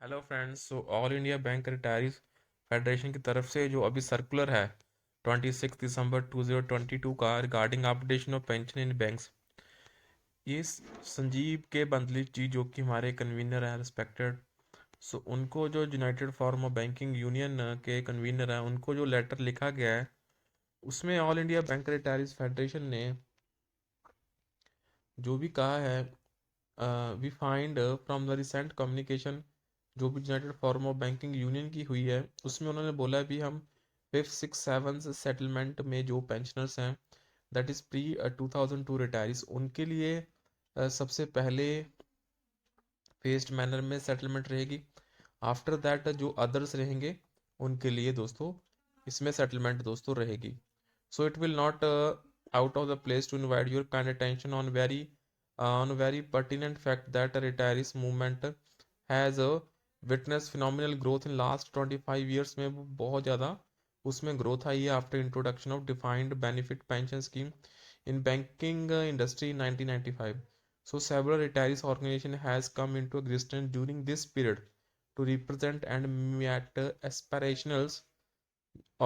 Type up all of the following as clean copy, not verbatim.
Hello friends. All India bank retirees federation की तरफ से जो अभी सर्कुलर है 26 दिसंबर 2022 का regarding updation of pension in banks, ये संजीव के बंदली जी जो कि हमारे कन्वीनर हैं रिस्पेक्टेड, उनको जो united form of banking union के कन्वीनर हैं उनको जो लेटर लिखा गया है उसमें all India bank retirees federation ने जो भी कहा है, we find from the recent communication जो भी united form of banking union की हुई है उसमें उन्होंने बोला है भी हम फिफ्थ सिक्स सेवन सेटलमेंट में जो पेंशनर्स हैं दैट इज़ प्री 2002 रिटायरीज उनके लिए सबसे पहले फेस्ड मैनर में सेटलमेंट रहेगी। आफ्टर दैट जो अदर्स रहेंगे उनके लिए दोस्तों इसमें सेटलमेंट दोस्तों रहेगी। So it will not out of the place to invite your kind attention on very pertinent fact that a retirees movement has witnessed phenomenal growth in last 25 years में वो बहुत ज़्यादा उसमें ग्रोथ आई है after introduction of defined benefit pension scheme in banking industry in 1995. So several retirees organization has come into existence during this period to represent and meet aspirations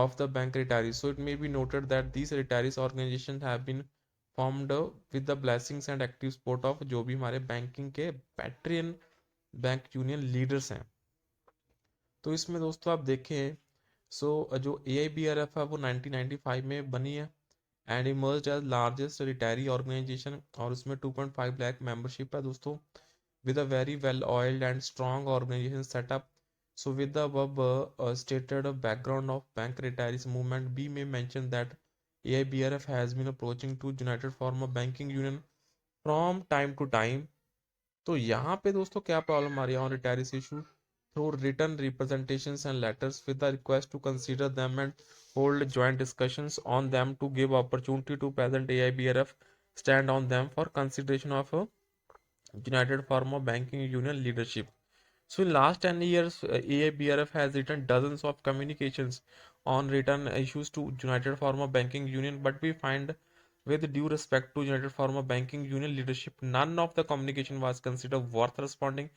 of the bank retirees. So it may be noted that these retirees organizations have been formed with the blessings and active support of जो भी हमारे banking के Patreon bank union leaders हैं। तो इसमें दोस्तों आप देखें जो AIBRF है वो 1995 में बनी है and emerge as largest retiree organisation और उसमें 2.5 लाख मेंबरशिप है दोस्तों with a very well oiled and strong organization setup. So with the above stated background of bank retirees movement, we may mention that AIBRF has been approaching to United Form of Banking Union from time to time. तो यहाँ पे दोस्तों क्या problem आ रही है on retirees issue through return representations and letters with the request to consider them and hold joint discussions on them to give opportunity to present AIBRF stand on them for consideration of United Form of Banking Union leadership. So in last 10 years, AIBRF has written dozens of communications on return issues to United Form of Banking Union, but we find with due respect to United Form of Banking Union leadership, none of the communication was considered worth responding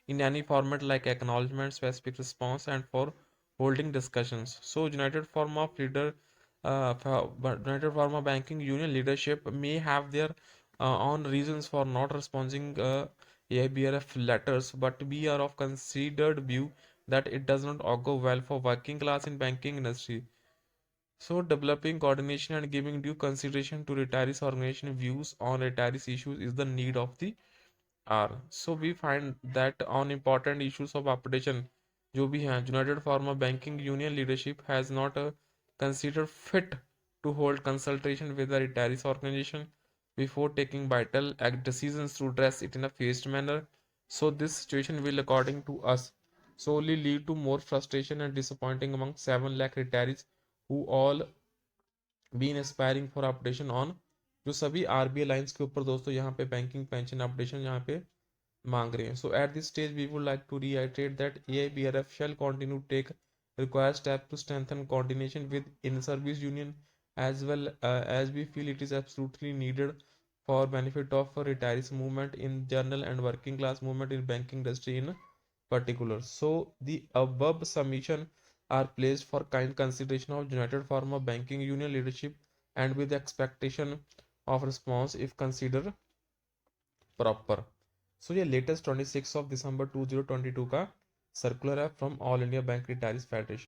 in any format like acknowledgement, specific response, and for holding discussions. So United Form of United Form of Banking Union leadership may have their own reasons for not responding AIBRF letters, but we are of considered view that it does not augur well for working class in banking industry. So developing coordination and giving due consideration to retirees organization views on retirees issues is the need of the hour. So we find that on important issues of updation जो भी हैं United pharma banking union leadership has not considered fit to hold consultation with the retirees organization before taking vital decisions to address it in a phased manner. So this situation will, according to us, solely lead to more frustration and disappointing among 7 lakh retirees who all been aspiring for updation on जो सभी RBI lines के ऊपर दोस्तों यहाँ पे banking pension updation यहाँ पे मांग रहे हैं। So at this stage we would like to reiterate that AIBRF shall continue to take required steps to strengthen coordination with in-service union as well as we feel it is absolutely needed for benefit of retirees movement in general and working class movement in banking industry in particular. So the above submission are placed for kind consideration of United Form of Banking Union leadership and with expectation of response if considered proper. So ये latest 26 December 2022 का circular है from All India bank retirees federation.